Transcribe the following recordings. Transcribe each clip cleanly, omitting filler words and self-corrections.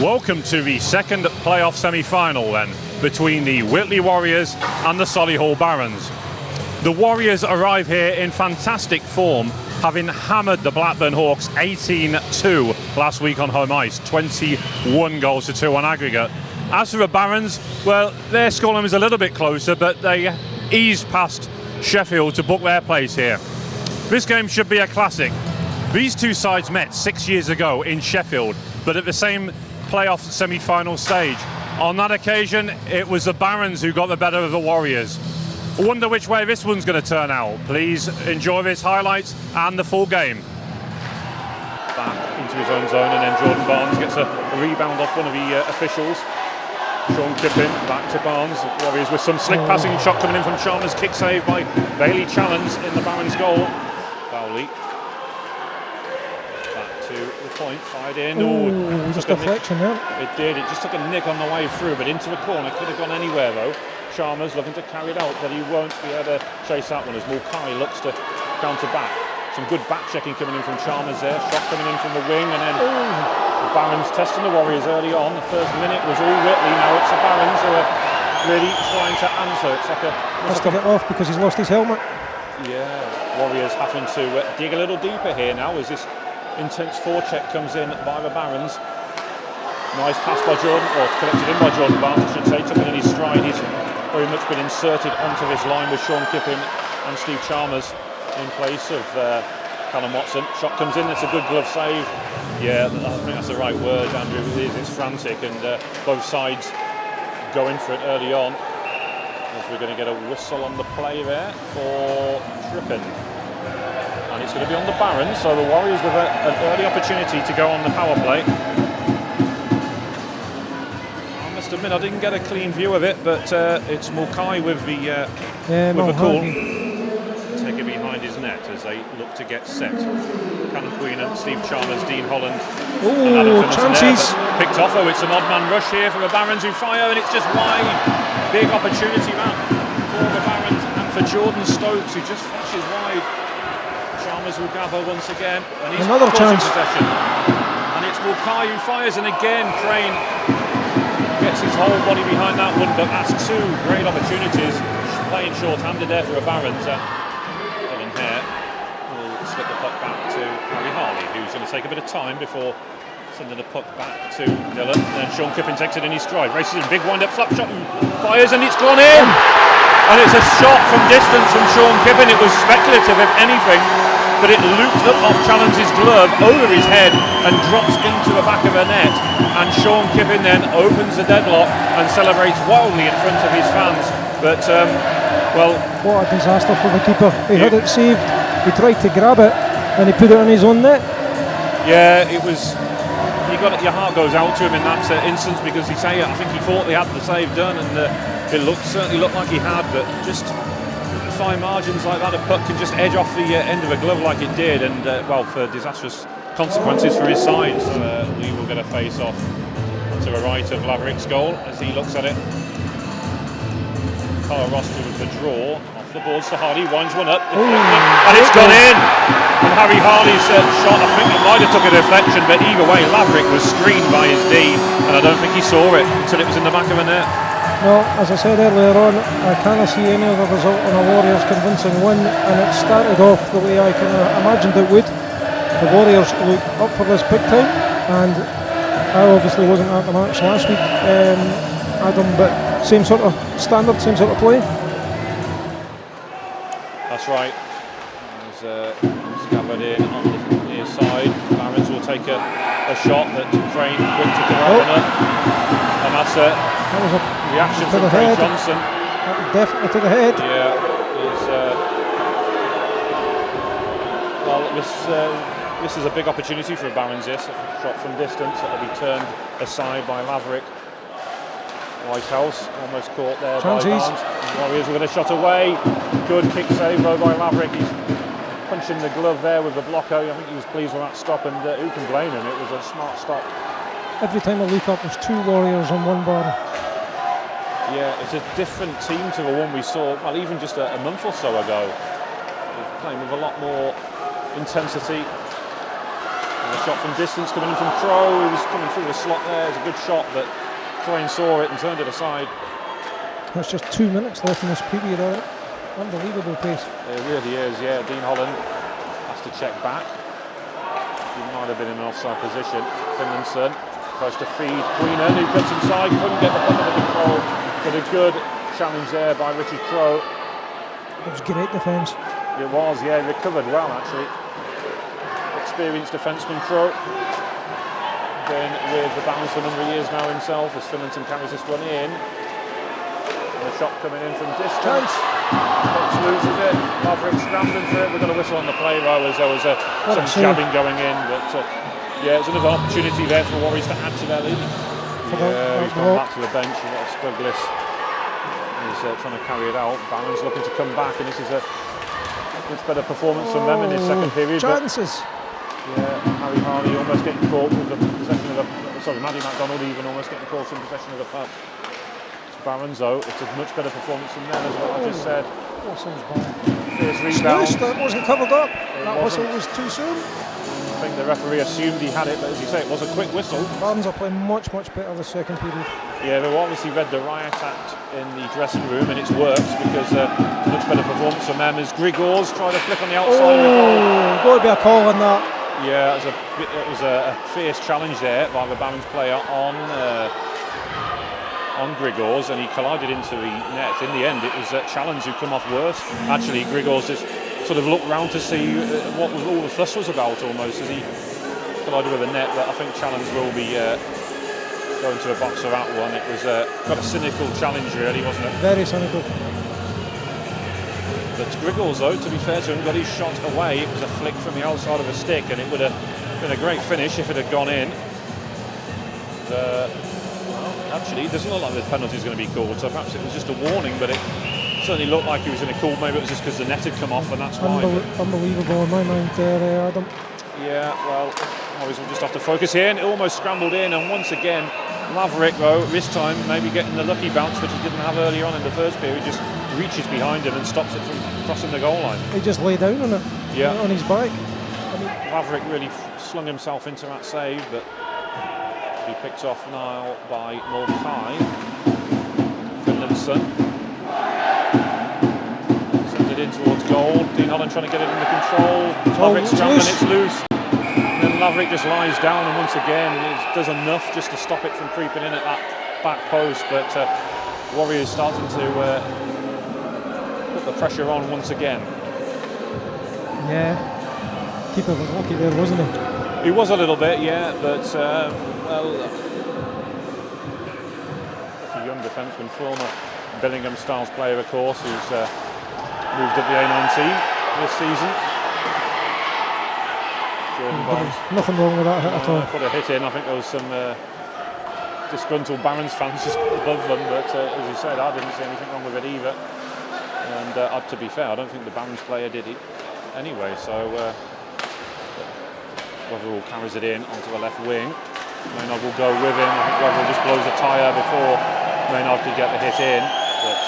Welcome to the second playoff semi-final then, between the Whitley Warriors and the Solihull Barons. The Warriors arrive here in fantastic form, having hammered the Blackburn Hawks 18-2 last week on home ice, 21 goals to 2 on aggregate. As for the Barons, well, their scoreline was a little bit closer, but they eased past Sheffield to book their place here. This game should be a classic. These two sides met 6 years ago in Sheffield, but at the same playoff semi-final stage. On that occasion, it was the Barons who got the better of the Warriors. I wonder which way this one's going to turn out. Please enjoy this highlights and the full game. Back into his own zone, and then Jordan Barnes gets a rebound off one of the officials. Sean Kippin back to Barnes. Warriors with some slick passing shot coming in from Chalmers. Kick save by Bailey Challenge in the Barons goal. Bowley back to the point, fired in. Just a deflection there. It did. It just took a nick on the way through, but into the corner. Could have gone anywhere though. Chalmers looking to carry it out, but he won't be able to chase that one as Mulcahy looks to counter back. Some good back checking coming in from Chalmers there. Shot coming in from the wing, and then the Barons testing the Warriors early on. The first minute was all Whitley. Now it's the Barons who are really trying to answer. It's like has to get off because he's lost his helmet. Yeah, Warriors having to dig a little deeper here now as this intense forecheck comes in by the Barons. Nice pass by Jordan, or collected in by Jordan Barnes, I should say, took it in his stride. He's very much been inserted onto this line with Sean Kippin and Steve Chalmers in place of Callum Watson. Shot comes in, it's a good glove save. Yeah, I think that's the right word, Andrew. It's frantic, and both sides going for it early on. As we're going to get a whistle on the play there for tripping. And it's going to be on the Barons, so the Warriors with an early opportunity to go on the power play. I must admit I didn't get a clean view of it, but it's Mulcahy with the call. Take it behind his net as they look to get set. Callum Queen and Steve Chalmers, Dean Holland. Chances. Picked off, it's an odd man rush here for the Barons who fire, and it's just wide. Big opportunity that for the Barons and for Jordan Stokes, who just flashes wide. Chalmers will gather once again, and he's another chance. Possession. And it's Mulcahy who fires, and again Crane gets his whole body behind that one, but that's two great opportunities. Playing short-handed there for the Barons. Helen Hare will slip the puck back to Harry Harley, who's going to take a bit of time before sending the puck back to Dillon. Then Sean Kippin takes it in his stride, races in, big wind-up slap shot, and fires, and it's gone in! And it's a shot from distance from Sean Kippin. It was speculative, if anything, but it looped up off Challenge's glove over his head and drops into the back of the net. And Sean Kippin then opens the deadlock and celebrates wildly in front of his fans. But, well... What a disaster for the keeper. He had it saved, he tried to grab it, and he put it on his own net. Yeah, it was... Your heart goes out to him in that instance, because I think he thought they had the save done, and it certainly looked like he had, but just fine margins like that, a puck can just edge off the end of a glove like it did, and for disastrous consequences for his side. So Lee will get a face off to the right of Laverick's goal as he looks at it. Carl Roster with the draw off the boards to Hardy, winds one up, and it's gone in. And Harry Harley's shot, I think it might have took a deflection, but either way Laverick was screened by his D, and I don't think he saw it until it was in the back of the net. Well, as I said earlier on, I cannot see any other result in a Warriors convincing win, and it started off the way I kind of imagined it would. The Warriors look up for this big time, and I obviously wasn't at the match last week, Adam, but same sort of standard, same sort of play. That's right. He's gathered in on the near side. Barons will take a shot that Crane quick to corral up, and that's that was a reaction from Craig Johnson. That was definitely to the head. Yeah, this is a big opportunity for the Barons. This a shot from distance that will be turned aside by Laverick. Whitehouse almost caught there by Barnes. The Warriors will get a shot away. Good kick save though by Laverick. He's punching the glove there with the blocker. I think he was pleased with that stop, and who can blame him? It was a smart stop. Every time I look up, there's two Warriors on one bar. Yeah, it's a different team to the one we saw, well, even just a month or so ago. They're playing with a lot more intensity. A shot from distance coming in from Crow, who was coming through the slot there. It's a good shot, but Crane saw it and turned it aside. There's just 2 minutes left in this period, all right. Unbelievable pace. It really is, yeah. Dean Holland has to check back. He might have been in an offside position. Finlayson tries to feed Queenan, who cuts inside, couldn't get the puck under control, but a good challenge there by Richard Crow. It was great defence. It was, yeah, he recovered well actually. Experienced defenceman Crow. Been with the Barons for a number of years now himself, as Finlayson carries this one in. And the shot coming in from distance. Fox loses it. Maverick scrambling for it. We're going to whistle on the play though, as there was some jabbing going in, but yeah, it's another opportunity there for Warriors to add to their lead. Yeah, he's gone back to the bench. You've got Spuglis. He's trying to carry it out. Barons looking to come back, and this is a much better performance from them in his second period. Chances. Yeah, Harry Harley almost getting caught with the possession of the. Sorry, Maddie MacDonald even almost getting caught in possession of the puck. Barons though, it's a much better performance from them, as what I just said. Whistle's bad. Fierce rebound. That wasn't covered up. That whistle was too soon. I think the referee assumed he had it, but as you say, it was a quick whistle. Barons are playing much better the second period. Yeah, they've obviously read the riot act in the dressing room, and it's worked because it's a much better performance from them as Grigors try to flick on the outside of the goal. Got to be a call on that. Yeah, it was a fierce challenge there by the Barons player on Grigors, and he collided into the net. In the end, it was Challenge who come off worse. Actually, Grigors just sort of looked round to see what all the fuss was about almost as he collided with the net, but I think Challenge will be going to the box for that one. It was quite a cynical challenge really, wasn't it? Very cynical. But Grigors though, to be fair to him, got his shot away. It was a flick from the outside of the stick, and it would have been a great finish if it had gone in. Actually, it doesn't look like the penalty is going to be called, so perhaps it was just a warning, but it certainly looked like he was going to call. Maybe it was just because the net had come off, and that's why. Unbelievable in my mind there, Adam. Yeah, well, always we'll just have to focus here, and it almost scrambled in, and once again, Maverick though, this time maybe getting the lucky bounce which he didn't have earlier on in the first period, just reaches behind him and stops it from crossing the goal line. He just lay down on it, on his back. Maverick really slung himself into that save, but he picked off now by Mulcahy. Finlayson sends it in towards goal. Dean Holland trying to get it under control. Maverick scrambling, it's loose. And then Maverick just lies down, and once again it does enough just to stop it from creeping in at that back post. But Warriors starting to put the pressure on once again. Yeah, keeper was lucky there, wasn't he? He was a little bit, yeah, but well, a young defenceman, former Billingham Styles player, of course, who's moved up the A19 this season. Nothing wrong with that hit at all. Put a hit in. I think there was some disgruntled Barons fans just above them, but as you said, I didn't see anything wrong with it either. And to be fair, I don't think the Barons player did it anyway. So Weatherall carries it in onto the left wing. Maynard will go with him. I think Weatherall just blows a tyre before Maynard could get the hit in, but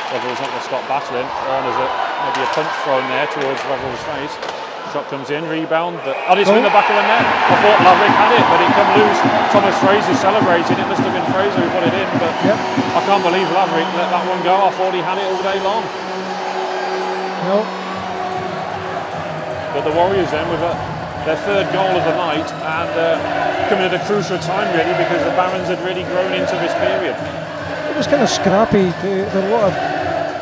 Weatherall's not going to stop battling. There's maybe a punch thrown there towards Weatherall's face. Shot comes in, rebound, but it's in the back of the net. I thought Laverick had it, but it come loose. Thomas Fraser celebrating. It must have been Fraser who put it in, but I can't believe Laverick let that one go. I thought he had it all day long. No. But the Warriors then with their third goal of the night, and coming at a crucial time really, because the Barons had really grown into this period. It was kind of scrappy. There were a lot of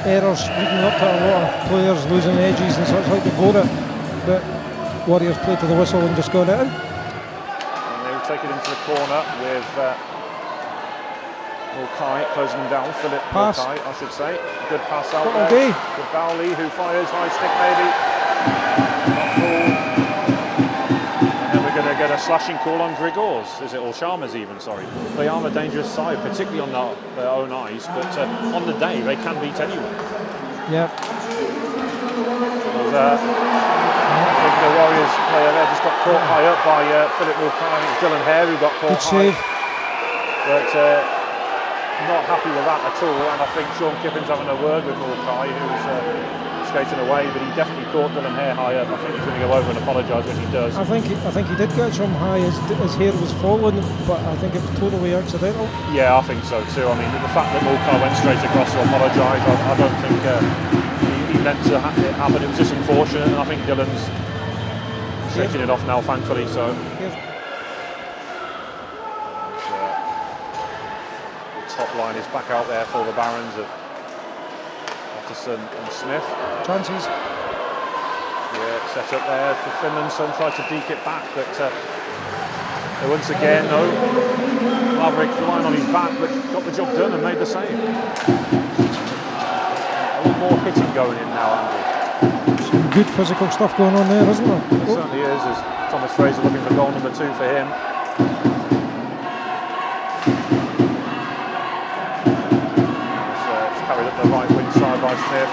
errors leading up to it, a lot of players losing edges and such like before it. But Warriors played to the whistle and just got it in. And they will take it into the corner with Mulcahy closing them down. Philip Mulcahy, I should say. Good pass out there. Good Bowley, who fires high stick maybe. Not called. And then we're going to get a slashing call on Grigors. Is it, or Sharma's even, sorry. They are a dangerous side, particularly on their own ice, but on the day they can beat anyone. Yeah. I think the Warriors player there just got caught high up by Philip Mulcahy. It was Dylan Hare who got caught high. But not happy with that at all, and I think Sean Kippin's having a word with Mulcahy, who's skating away, but he definitely caught Dylan Hare high up. I think he's going to go over and apologise when he does. I think he did catch him high. His hair was falling, but I think it was totally accidental. Yeah, I think so too. I mean, the fact that Mulcahy went straight across to apologise, I don't think he meant to it happen. It was just unfortunate, and I think Dylan's shaking it off now, thankfully. So. Top line is back out there for the Barons of Otterson and Smith. Chances. Yeah, set up there for Finlandson, tried to deke it back, but once again, no. Maverick lying on his back, but got the job done and made the save. A lot more hitting going in now, Andrew. Some good physical stuff going on there, isn't there? It certainly is. As Thomas Fraser looking for goal number 2 for him. The right wing side by Smith,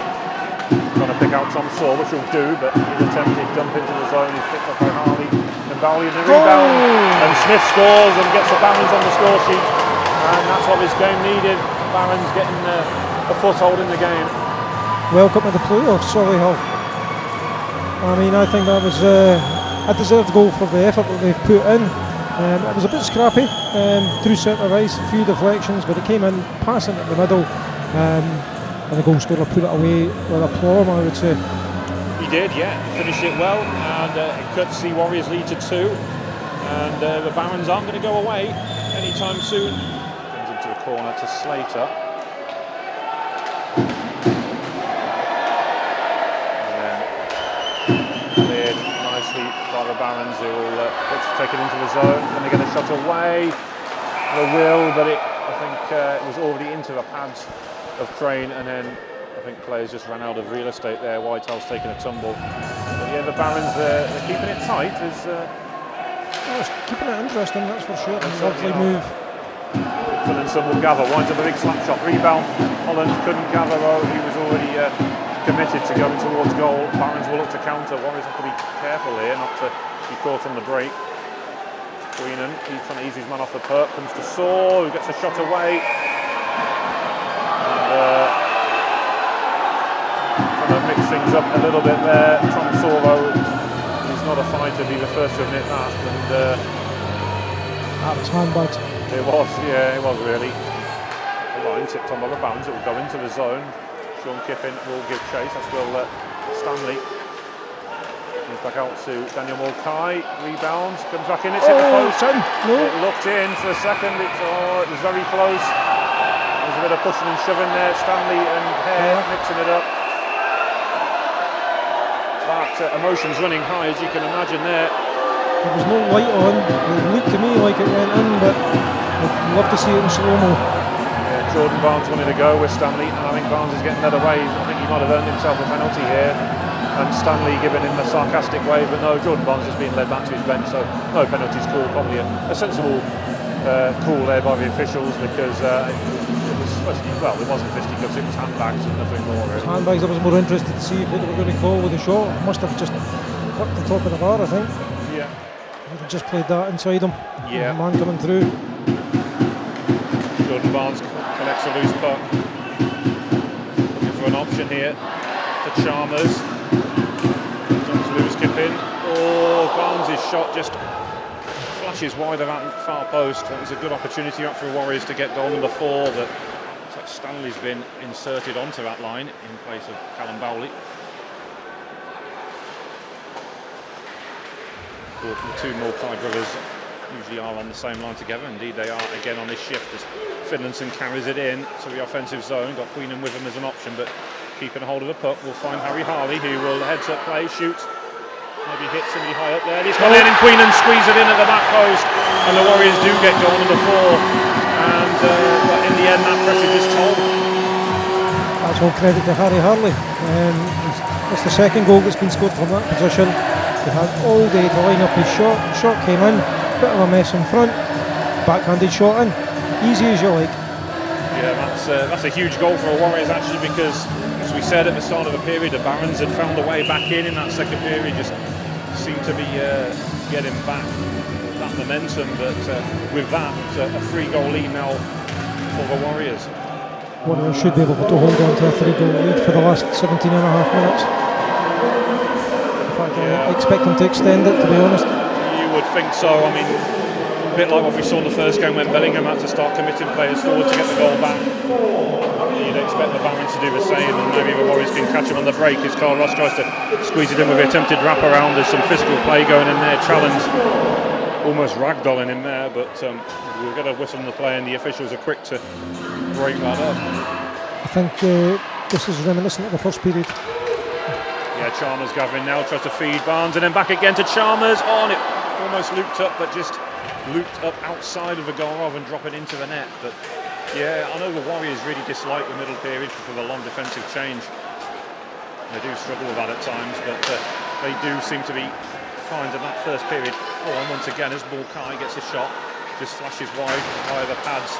trying to pick out Tom Saw, which he'll do, but his attempted jump into the zone is picked up by Harley and Bowley in the rebound, and Smith scores and gets the Barons on the score sheet, and that's what this game needed. Barons getting a foothold in the game. Welcome to the playoffs, Solihull. I mean, I think that was a deserved goal for the effort that they've put in. It was a bit scrappy through centre ice, a few deflections, but it came in passing at the middle. And the goal scorer put it away with aplomb, I would say. He did, yeah. Finished it well, and it cuts the Warriors lead to 2. And the Barons aren't going to go away anytime soon. Comes into the corner to Slater. And then cleared nicely by the Barons, who will take it into the zone. Then they get a shot away. They will, but I think it was already into the pads of Crane, and then I think players just ran out of real estate there. Whitehall's taking a tumble. But yeah, the Barons, they're keeping it tight. It's keeping it interesting, that's for sure. Lovely move. Finlandson will gather, winds up a big slap shot, rebound. Holland couldn't gather, he was already committed to going towards goal. Barons will look to counter. Warriors have to be careful here not to be caught on the break. Queenan, he's trying to ease his man off the perk, comes to Saw, who gets a shot away. Trying to mix things up a little bit there. Tom Saw, though, he's not a fighter, be the first to admit that. And that was handbags. It was, yeah, it was really. The line tipped on by the Barons, it will go into the zone. Sean Kiffin will give chase, that's Will Stanley. He's back out to Daniel Mulcahy, rebounds, comes back in, it's hit the post. No. It looked in for a second, it was very close. There's a bit of pushing and shoving there, Stanley and Hare mixing it up. That emotion's running high, as you can imagine there. There was no light on, it looked to me like it went in, but I'd love to see it in slow-mo. Yeah, Jordan Barnes wanted to go with Stanley, and I think Barnes is getting led away. I think he might have earned himself a penalty here. And Stanley giving him a sarcastic way, but no, Jordan Barnes is being led back to his bench, so no penalties called. Probably a sensible call there by the officials, because it wasn't fisticuffs, it was handbags and nothing more. Really. Handbags, I was more interested to see what they were going to call with the shot. Must have just clipped the top of the bar, I think. Yeah. They've just played that inside him. Yeah. Man coming through. Jordan Barnes collects a loose puck. Looking for an option here for Chalmers. Lewis skip in. Oh, Barnes' shot just flashes wide of that far post. That was a good opportunity up for Warriors to get goal number 4, but looks like Stanley's been inserted onto that line in place of Callum Bowley. The two Mulcahy brothers usually are on the same line together. Indeed, they are again on this shift as Finlandson carries it in to the offensive zone. Got Queenan with him as an option, but keeping a hold of the puck will find Harry Harley, who will heads up play, shoots, maybe hit somebody high up there. He's gone in, and Queenan squeeze it in at the back post, and the Warriors do get goal number 4. And but in the end, that pressure just told. That's all credit to Harry Harley. It's the second goal that's been scored from that position. He had all day to line up his shot. Shot came in, bit of a mess in front, backhanded shot in, easy as you like. Yeah, that's a huge goal for the Warriors actually, because as we said at the start of the period, the Barons had found a way back in that second period, just seemed to be getting back that momentum, but with that, a 3-goal lead now for the Warriors. Warriors should be able to hold on to a 3-goal lead for the last 17 and a half minutes. In fact, I expect them to extend it, to be honest. You would think so. I mean, a bit like what we saw in the first game when Bellingham had to start committing players forward to get the goal back. You'd expect the Barons to do the same, and maybe the Warriors can catch him on the break as Carl Ross tries to squeeze it in with the attempted wraparound. There's some physical play going in there. Challenge almost ragdolling in there, but we'll get a whistle on the play, and the officials are quick to break that up. I think this is reminiscent of the first period. Yeah, Chalmers gathering now, tries to feed Barnes, and then back again to Chalmers. On it, almost looped up, but just looped up outside of the goal rather than drop it into the net. But yeah, I know the Warriors really dislike the middle period for the long defensive change. They do struggle with that at times, but they do seem to be finding that first period. And once again, as Mulcahy gets a shot, just flashes wide via the pads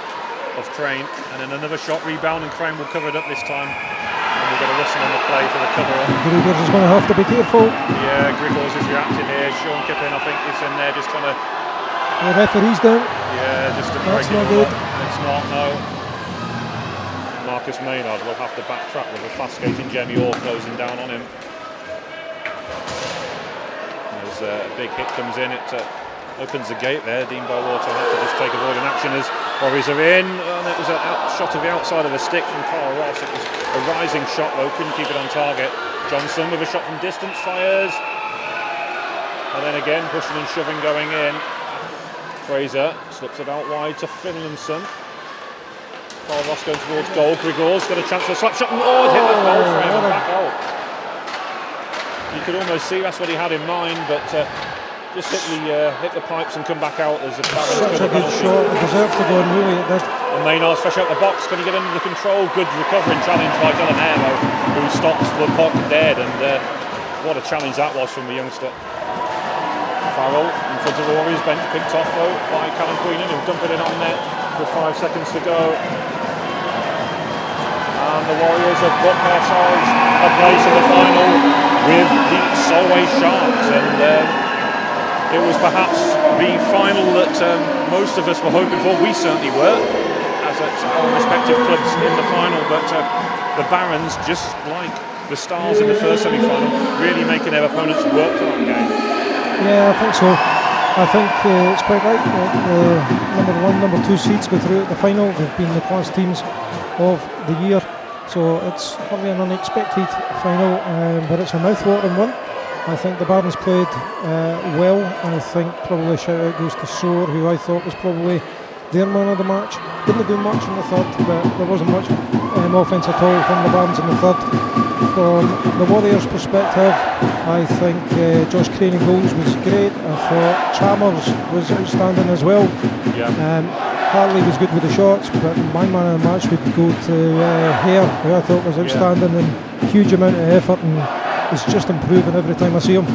of Crane, and then another shot, rebound, and Crane will cover it up this time. And we'll get a whistle on the play for the cover up. Grigors is going to have to be careful. Yeah, Grigors is reacting here. Sean Kiplin, I think, is in there just trying to... The referee's down. Yeah, just to break That's it not all good. up. It's not, no. Marcus Maynard will have to backtrack with a fast skating Jamie Orr closing down on him. There's a big hit comes in, it opens the gate there. Dean Bowater will have to just take avoiding action as Warriors are in, and it was a shot of the outside of the stick from Carl Ross. It was a rising shot though, couldn't keep it on target. Johnson with a shot from distance, fires, and then again pushing and shoving going in. Fraser slips it out wide to Finlayson. Carl Ross going towards goal. Grigors got a chance for a slap shot, and it hit the goal frame and back out. You could almost see that's what he had in mind, but just hit the pipes and come back out as the Barons. Such a good shot, it deserved to go in, really it did. And Maynard's fresh out the box, can he get under the control? Good recovering challenge by Delanero, who stops the puck dead, and what a challenge that was from the youngster. Farrell in front of the Warriors bench, picked off though by Callum Queenan, who dumped it in on net with 5 seconds to go. And the Warriors have got themselves a place in the final with the Solway Sharks, and it was perhaps the final that most of us were hoping for. We certainly were, as at our respective clubs in the final, but the Barons, just like the Stars in the first semi-final, really making their opponents work for that game. Yeah, I think so. I think it's quite right that the number 1, number 2 seeds go through at the final. They've been the class teams of the year, so it's probably an unexpected final, but it's a mouth-watering one. I think the Barons played well. I think probably shout out goes to Soar, who I thought was probably their man of the match. Didn't do much in the third, but there wasn't much offence at all from the Barons in the third. From the Warriors' perspective, I think Josh Crane in goals was great. I thought Chalmers was outstanding as well. Yeah. Harley was good with the shots, but my man of the match would go to Hare, who I thought was outstanding, and huge amount of effort, and is just improving every time I see him.